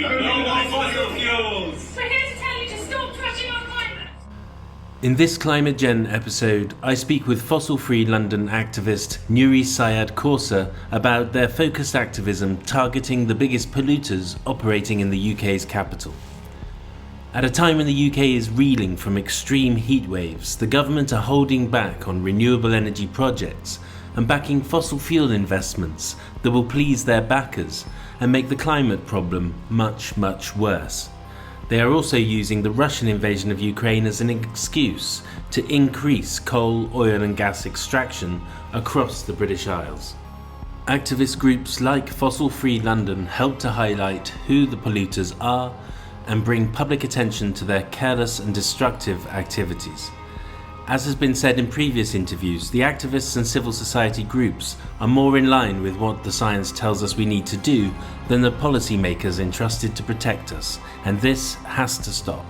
No more fossil fuels! We're here to tell you to stop trashing our climate! In this ClimateGenn episode, I speak with fossil-free London activist Nuri Syed Corser about their focused activism targeting the biggest polluters operating in the UK's capital. At a time when the UK is reeling from extreme heatwaves, the government are holding back on renewable energy projects and backing fossil fuel investments that will please their backers and make the climate problem much, much worse. They are also using the Russian invasion of Ukraine as an excuse to increase coal, oil and gas extraction across the British Isles. Activist groups like Fossil Free London help to highlight who the polluters are and bring public attention to their careless and destructive activities. As has been said in previous interviews, the activists and civil society groups are more in line with what the science tells us we need to do than the policymakers entrusted to protect us, and this has to stop.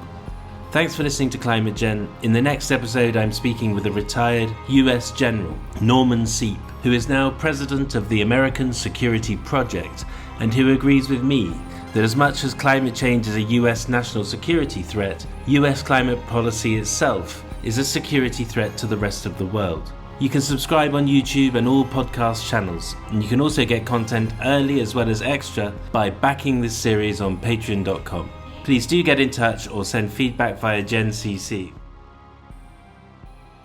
Thanks for listening to ClimateGenn. In the next episode, I'm speaking with a retired US General, Norman Seep, who is now president of the American Security Project, and who agrees with me that as much as climate change is a US national security threat, US climate policy itself is a security threat to the rest of the world. You can subscribe on YouTube and all podcast channels, and you can also get content early as well as extra by backing this series on patreon.com. Please do get in touch or send feedback via GenCC.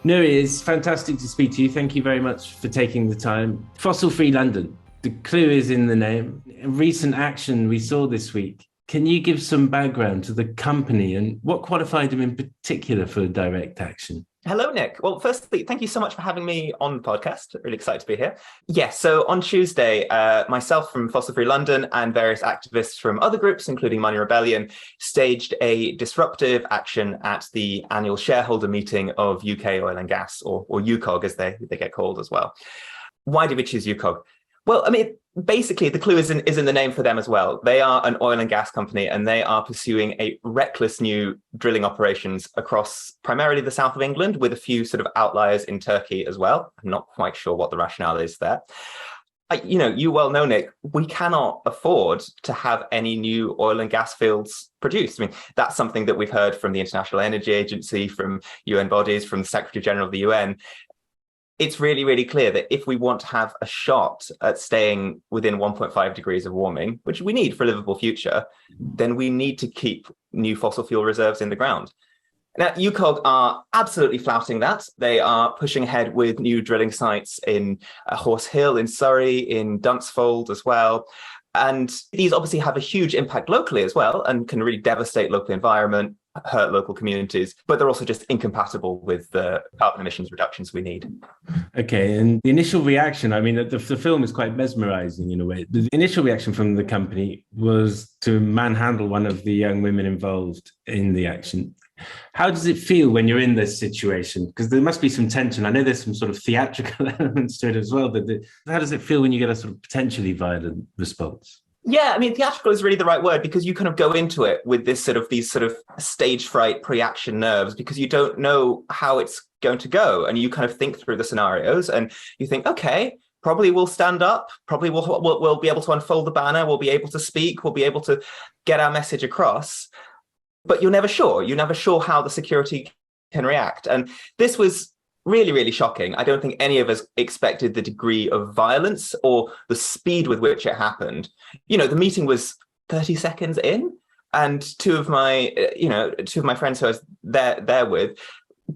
Nuri, it's fantastic to speak to you. Thank you very much for taking the time. Fossil Free London, the clue is in the name. A recent action we saw this week. Can you give some background to the company and what qualified them in particular for direct action? Hello, Nick. Well, firstly, thank you so much for having me on the podcast. Really excited to be here. Yes, so on Tuesday, myself from Fossil Free London and various activists from other groups, including Money Rebellion, staged a disruptive action at the annual shareholder meeting of UK Oil and Gas, or UKOG as they get called as well. Why did we choose UKOG? Well, I mean, basically, the clue is in the name for them as well. They are an oil and gas company, and they are pursuing a reckless new drilling operations across primarily the south of England, with a few sort of outliers in Turkey as well. I'm not quite sure what the rationale is there. You well know, Nick, we cannot afford to have any new oil and gas fields produced. I mean, that's something that we've heard from the International Energy Agency, from UN bodies, from the Secretary General of the UN. It's really, really clear that if we want to have a shot at staying within 1.5 degrees of warming, which we need for a livable future, then we need to keep new fossil fuel reserves in the ground. Now, UKOG are absolutely flouting that. They are pushing ahead with new drilling sites in Horse Hill in Surrey, in Dunsfold as well. And these obviously have a huge impact locally as well and can really devastate local environment, hurt local communities, but they're also just incompatible with the carbon emissions reductions we need. Okay, and the initial reaction, I mean, the film is quite mesmerizing in a way. The initial reaction from the company was to manhandle one of the young women involved in the action. How does it feel when you're in this situation? Because there must be some tension. I know there's some sort of theatrical elements to it as well, but how does it feel when you get a sort of potentially violent response? Yeah, I mean, theatrical is really the right word, because you kind of go into it with these sort of stage fright pre-action nerves, because you don't know how it's going to go. And you kind of think through the scenarios and you think, okay, probably we'll stand up, probably we'll be able to unfold the banner, we'll be able to speak, we'll be able to get our message across. But you're never sure. You're never sure how the security can react. And this was really, really shocking. I don't think any of us expected the degree of violence or the speed with which it happened. You know, the meeting was 30 seconds in, and two of my friends who I was there with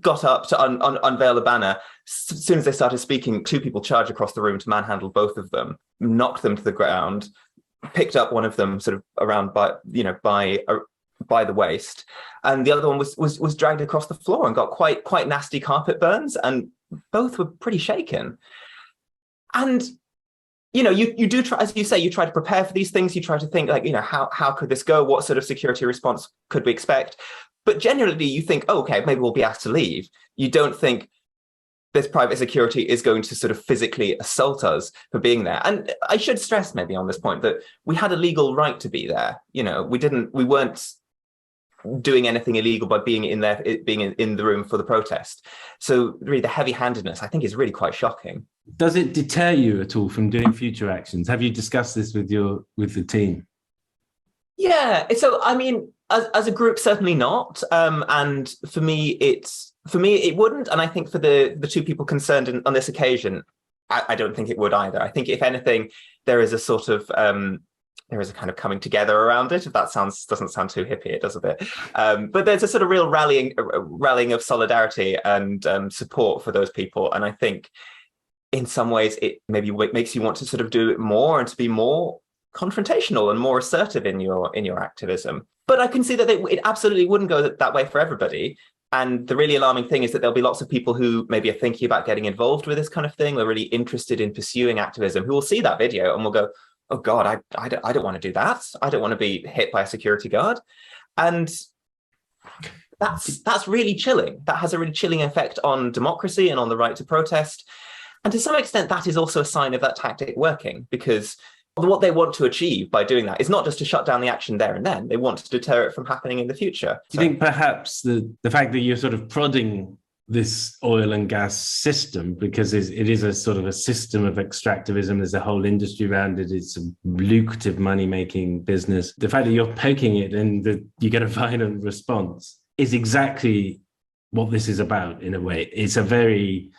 got up to unveil the banner. As soon as they started speaking, two people charged across the room to manhandle both of them, knocked them to the ground, picked up one of them sort of around by the waist, and the other one was dragged across the floor and got quite nasty carpet burns, and both were pretty shaken. And you know, you do try, as you say, you try to prepare for these things. You try to think like, you know, how could this go? What sort of security response could we expect? But generally, you think, oh, okay, maybe we'll be asked to leave. You don't think this private security is going to sort of physically assault us for being there. And I should stress maybe on this point that we had a legal right to be there. You know, we weren't doing anything illegal by being in there, being in the room for the protest. So really the heavy-handedness, I think, is really quite shocking. Does it deter you at all from doing future actions? Have you discussed this with the team? Yeah. So, I mean, as a group, certainly not. And for me, it wouldn't. And I think for the two people concerned on this occasion, I don't think it would either. I think if anything, there is a sort of there is a kind of coming together around it. If that doesn't sound too hippie, it does a bit. But there's a sort of real rallying of solidarity and support for those people. And I think in some ways it maybe makes you want to sort of do it more and to be more confrontational and more assertive in your activism. But I can see that it absolutely wouldn't go that way for everybody. And the really alarming thing is that there'll be lots of people who maybe are thinking about getting involved with this kind of thing. They're really interested in pursuing activism, who will see that video and will go, oh God, I don't want to do that. I don't want to be hit by a security guard. And that's really chilling. That has a really chilling effect on democracy and on the right to protest. And to some extent, that is also a sign of that tactic working, because what they want to achieve by doing that is not just to shut down the action there and then. They want to deter it from happening in the future. Do you think perhaps the fact that you're sort of prodding this oil and gas system, because it is a sort of a system of extractivism, there's a whole industry around it, it's a lucrative money-making business. The fact that you're poking it and that you get a violent response is exactly what this is about in a way. It's a very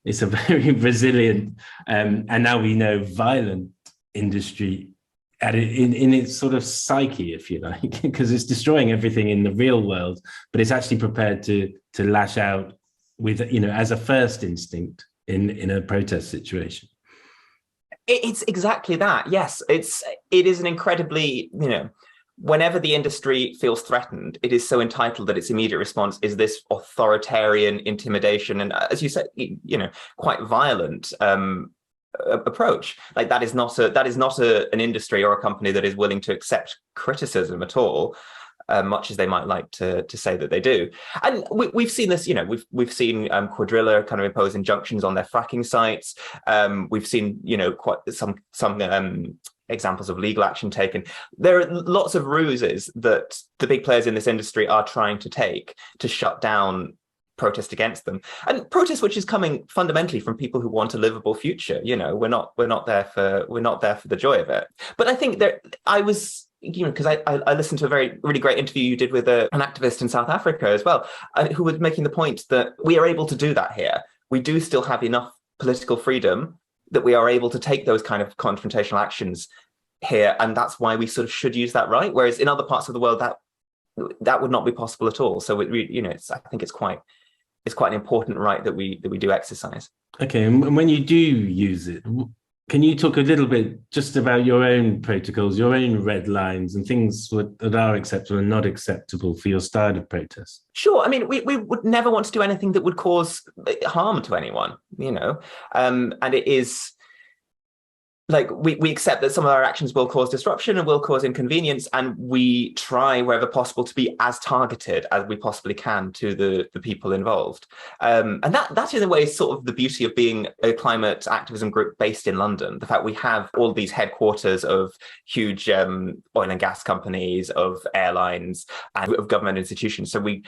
resilient and now we know violent industry in its sort of psyche, if you like, because it's destroying everything in the real world, but it's actually prepared to lash out with, as a first instinct in a protest situation. It's exactly that. Yes, it is an incredibly, whenever the industry feels threatened, it is so entitled that its immediate response is this authoritarian intimidation and, as you said, quite violent approach. Like that is not an industry or a company that is willing to accept criticism at all, much as they might like to say that they do. And we've seen this, we've seen Quadrilla kind of impose injunctions on their fracking sites. We've seen, quite some examples of legal action taken. There are lots of ruses that the big players in this industry are trying to take to shut down protest against them, and protest which is coming fundamentally from people who want a livable future. We're not there for the joy of it. But I think I was, because I listened to a really great interview you did with an activist in South Africa as well, who was making the point that we are able to do that here. We do still have enough political freedom that we are able to take those kind of confrontational actions here, and that's why we sort of should use that right. Whereas in other parts of the world, that would not be possible at all. So I think it's quite an important right that we do exercise. Okay, and when you do use it, can you talk a little bit just about your own protocols, your own red lines, and things that are acceptable and not acceptable for your style of protest? Sure. I mean, we would never want to do anything that would cause harm to anyone, and it is like we accept that some of our actions will cause disruption and will cause inconvenience, and we try wherever possible to be as targeted as we possibly can to the people involved. And that in a way is sort of the beauty of being a climate activism group based in London. The fact we have all these headquarters of huge oil and gas companies, of airlines, and of government institutions. So we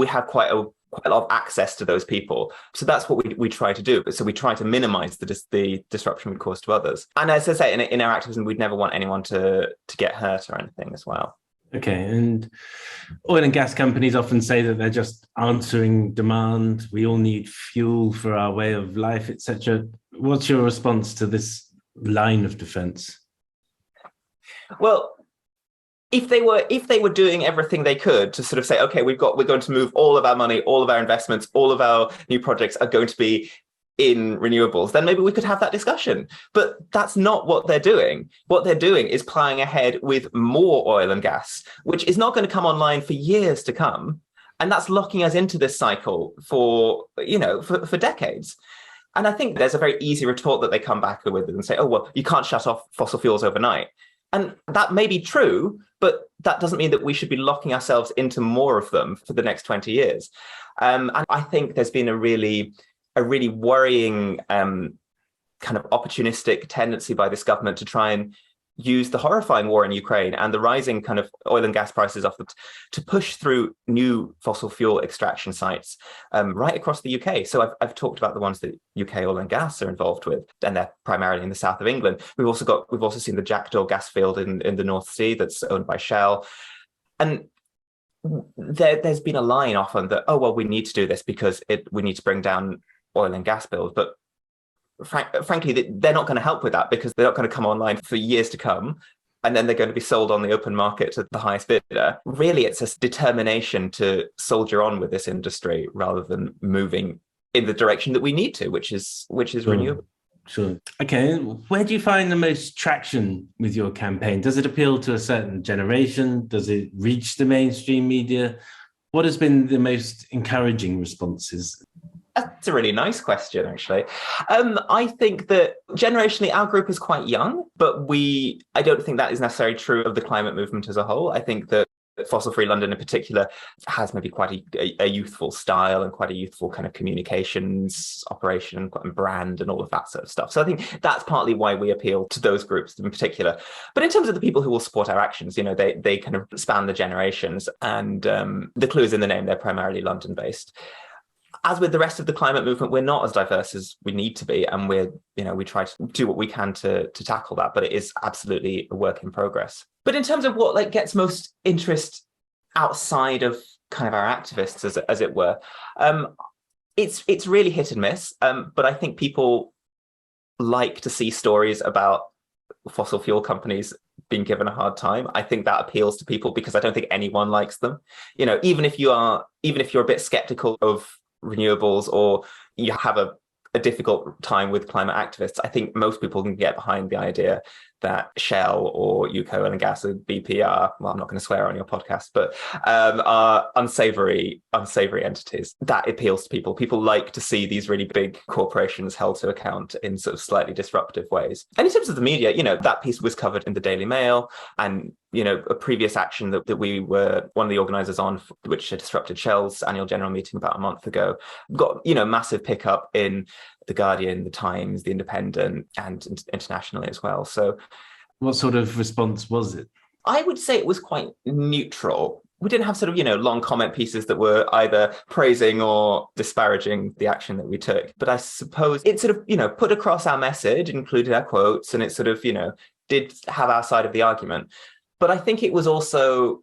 have quite a lot of access to those people. So that's what we try to do. So we try to minimize the disruption we cause to others. And as I say, in our activism, we'd never want anyone to get hurt or anything as well. Okay, and oil and gas companies often say that they're just answering demand. We all need fuel for our way of life, etc. What's your response to this line of defense? Well, if they were doing everything they could to sort of say, okay, we're going to move all of our money, all of our investments, all of our new projects are going to be in renewables, then maybe we could have that discussion. But that's not what they're doing. What they're doing is ploughing ahead with more oil and gas, which is not going to come online for years to come. And that's locking us into this cycle for decades. And I think there's a very easy retort that they come back with and say, oh, well, you can't shut off fossil fuels overnight. And that may be true, but that doesn't mean that we should be locking ourselves into more of them for the next 20 years. And I think there's been a really worrying kind of opportunistic tendency by this government to try and use the horrifying war in Ukraine and the rising kind of oil and gas prices to push through new fossil fuel extraction sites right across the UK. So I've talked about the ones that UK oil and gas are involved with, and they're primarily in the south of England. We've also seen the Jackdaw gas field in the North Sea that's owned by Shell. And there's been a line often that, oh, well, we need to do this because we need to bring down oil and gas bills. But frankly, they're not going to help with that because they're not going to come online for years to come. And then they're going to be sold on the open market to the highest bidder. Really, it's a determination to soldier on with this industry rather than moving in the direction that we need to, which is renewable. Sure. Okay. Where do you find the most traction with your campaign? Does it appeal to a certain generation? Does it reach the mainstream media? What has been the most encouraging responses? That's a really nice question, actually. I think that generationally, our group is quite young, but I don't think that is necessarily true of the climate movement as a whole. I think that Fossil Free London in particular has maybe quite a youthful style and quite a youthful kind of communications operation and brand and all of that sort of stuff. So I think that's partly why we appeal to those groups in particular. But in terms of the people who will support our actions, they kind of span the generations, and the clue is in the name. They're primarily London based. As with the rest of the climate movement, we're not as diverse as we need to be, and we try to do what we can to tackle that, but it is absolutely a work in progress. But in terms of what gets most interest outside of kind of our activists, as it were, it's really hit and miss. But I think people like to see stories about fossil fuel companies being given a hard time. I think that appeals to people because I don't think anyone likes them. Even if you're a bit skeptical of renewables or you have a difficult time with climate activists, I think most people can get behind the idea that Shell or UK Oil and Gas or BP are, well, I'm not going to swear on your podcast, but are unsavory entities. That appeals to people. People like to see these really big corporations held to account in sort of slightly disruptive ways. And in terms of the media, that piece was covered in the Daily Mail, and a previous action that we were one of the organisers on, which had disrupted Shell's annual general meeting about a month ago, got massive pickup in the Guardian, the Times, the Independent, and internationally as well. So, what sort of response was it? I would say it was quite neutral. We didn't have sort of long comment pieces that were either praising or disparaging the action that we took. But I suppose it sort of put across our message, included our quotes, and it sort of did have our side of the argument. But I think it was also,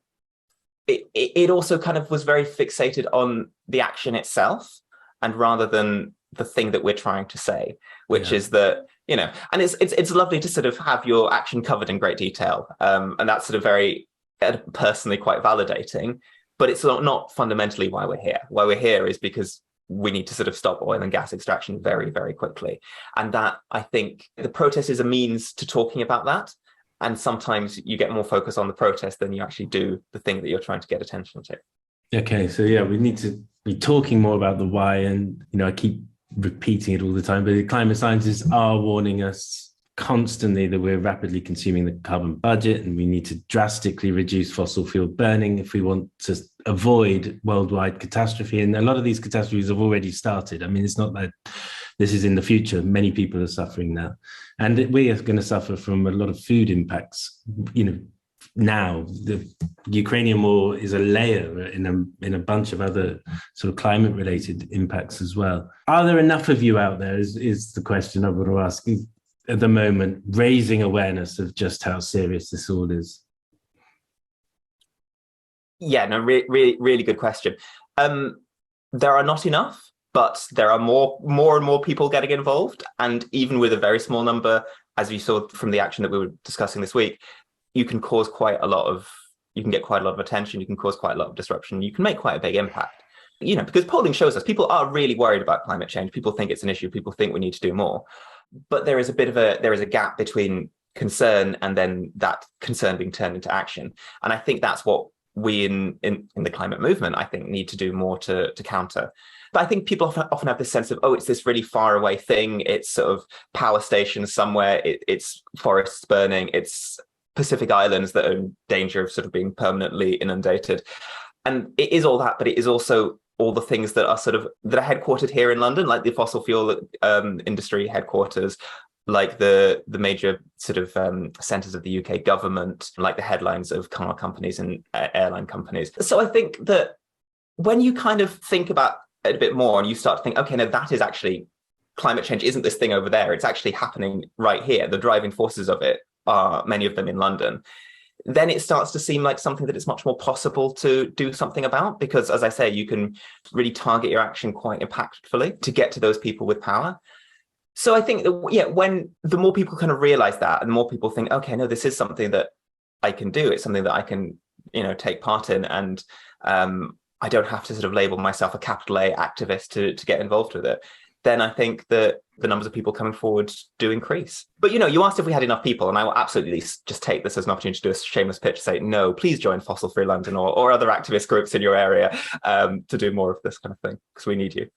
it also kind of was very fixated on the action itself, and rather than the thing that we're trying to say, which is that, and it's lovely to sort of have your action covered in great detail. And that's sort of very personally quite validating, but it's not fundamentally why we're here. Why we're here is because we need to sort of stop oil and gas extraction very, very quickly. And that, I think, the protest is a means to talking about that. And sometimes you get more focus on the protest than you actually do the thing that you're trying to get attention to. Okay, so yeah, we need to be talking more about the why. And, I keep repeating it all the time, but the climate scientists are warning us constantly that we're rapidly consuming the carbon budget, and we need to drastically reduce fossil fuel burning if we want to avoid worldwide catastrophe. And a lot of these catastrophes have already started. I mean, it's not that this is in the future. Many people are suffering now. And we are going to suffer from a lot of food impacts. Now the Ukrainian war is a layer in a bunch of other sort of climate related impacts as well. Are there enough of you out there is the question I would ask at the moment, raising awareness of just how serious this all is? Yeah, no, really good question. There are not enough, but there are more and more people getting involved. And even with a very small number, as you saw from the action that we were discussing this week, you can get quite a lot of attention, you can cause quite a lot of disruption, you can make quite a big impact. Because polling shows us people are really worried about climate change. People think it's an issue, people think we need to do more. But there is a gap between concern and then that concern being turned into action. And I think that's what we in the climate movement, I think, need to do more to counter. But I think people often have this sense of, it's this really far away thing. It's sort of power stations somewhere. It's forests burning. It's Pacific Islands that are in danger of sort of being permanently inundated. And it is all that, but it is also all the things that are headquartered here in London, like the fossil fuel industry headquarters, like the major sort of centres of the UK government, like the headlines of car companies and airline companies. So I think that when you kind of think about it a bit more and you start to think, okay, no, that is actually, climate change isn't this thing over there. It's actually happening right here. The driving forces of it are, many of them in London. Then it starts to seem like something that it's much more possible to do something about, because, as I say, you can really target your action quite impactfully to get to those people with power. So I think that, yeah, when the more people kind of realize that, and the more people think, okay, no, this is something that I can do. It's something that I can, take part in, and I don't have to sort of label myself a capital A activist to get involved with it. Then I think that the numbers of people coming forward do increase. But, you asked if we had enough people, and I will absolutely just take this as an opportunity to do a shameless pitch, say, no, please join Fossil Free London or other activist groups in your area to do more of this kind of thing, because we need you.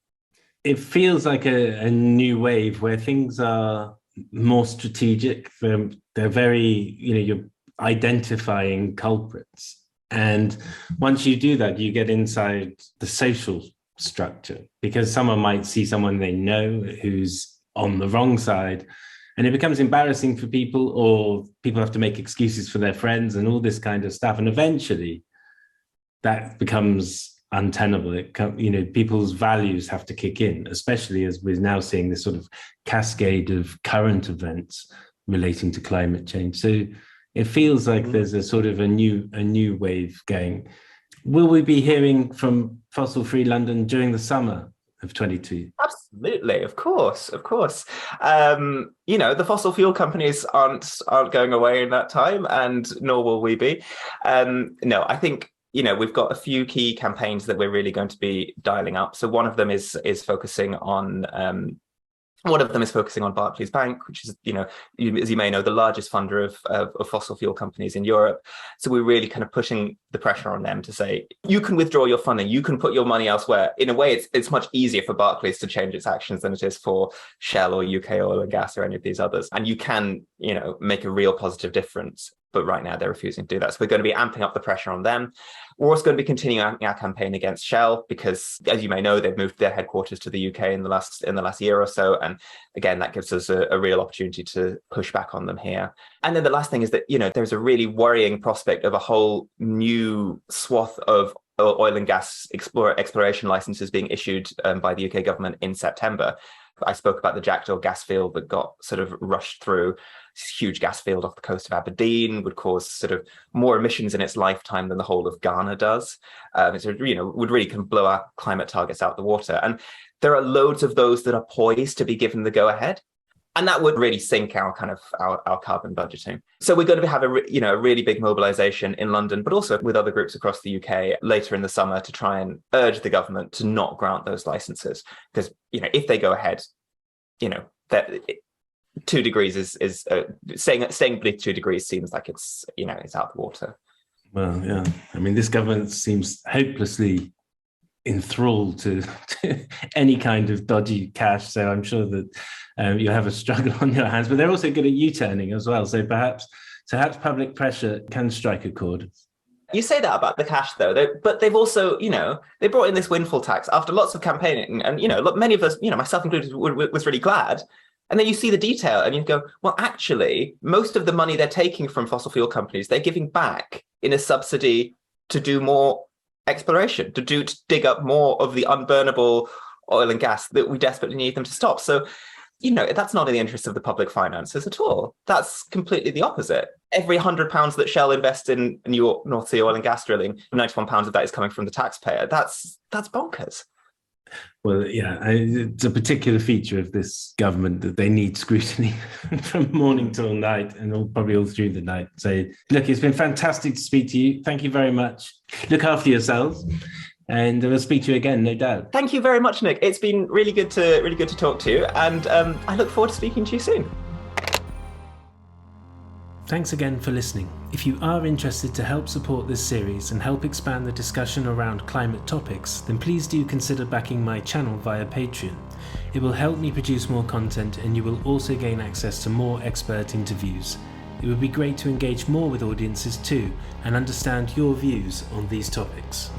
It feels like a new wave where things are more strategic. They're very, you're identifying culprits. And once you do that, you get inside the social structure, because someone might see someone they know who's on the wrong side, and it becomes embarrassing for people, or people have to make excuses for their friends and all this kind of stuff. And eventually that becomes untenable. People's values have to kick in, especially as we're now seeing this sort of cascade of current events relating to climate change. So it feels like there's a sort of a new wave going. Will we be hearing from Fossil Free London during the summer of 22? Absolutely, of course. The fossil fuel companies aren't going away in that time, and nor will we be. No, I think we've got a few key campaigns that we're really going to be dialing up. So one of them is focusing on Barclays Bank, which is, as you may know, the largest funder of fossil fuel companies in Europe. So we're really kind of pushing the pressure on them to say, you can withdraw your funding, you can put your money elsewhere. In a way, it's much easier for Barclays to change its actions than it is for Shell or UK Oil and Gas or any of these others. And you can, make a real positive difference. But right now they're refusing to do that. So we're going to be amping up the pressure on them. We're also going to be continuing our campaign against Shell, because, as you may know, they've moved their headquarters to the UK in the last year or so. And again, that gives us a real opportunity to push back on them here. And then the last thing is that, there's a really worrying prospect of a whole new swath of oil and gas exploration licenses being issued by the UK government in September. I spoke about the Jackdaw gas field that got sort of rushed through. This huge gas field off the coast of Aberdeen would cause sort of more emissions in its lifetime than the whole of Ghana does. Would really can blow our climate targets out the water. And there are loads of those that are poised to be given the go ahead. And that would really sink our carbon budgeting. So we're going to have a really big mobilization in London, but also with other groups across the UK later in the summer to try and urge the government to not grant those licenses. Because, if they go ahead, that 2 degrees is staying beneath 2 degrees seems like it's out the water. Well, yeah. I mean, this government seems hopelessly enthralled to any kind of dodgy cash. So I'm sure that you have a struggle on your hands, but they're also good at U-turning as well. So perhaps public pressure can strike a chord. You say that about the cash, though, but they've also, they brought in this windfall tax after lots of campaigning, and many of us, myself included, was really glad. And then you see the detail, and you go, well, actually, most of the money they're taking from fossil fuel companies, they're giving back in a subsidy to do more exploration, to dig up more of the unburnable oil and gas that we desperately need them to stop. So, that's not in the interest of the public finances at all. That's completely the opposite. Every £100 that Shell invests in New North Sea oil and gas drilling, £91 of that is coming from the taxpayer. That's bonkers. Well, yeah, it's a particular feature of this government that they need scrutiny from morning till night, and probably all through the night. So, look, it's been fantastic to speak to you. Thank you very much. Look after yourselves, and we'll speak to you again, no doubt. Thank you very much, Nick. It's been really good to talk to you, and I look forward to speaking to you soon. Thanks again for listening. If you are interested to help support this series and help expand the discussion around climate topics, then please do consider backing my channel via Patreon. It will help me produce more content, and you will also gain access to more expert interviews. It would be great to engage more with audiences too and understand your views on these topics.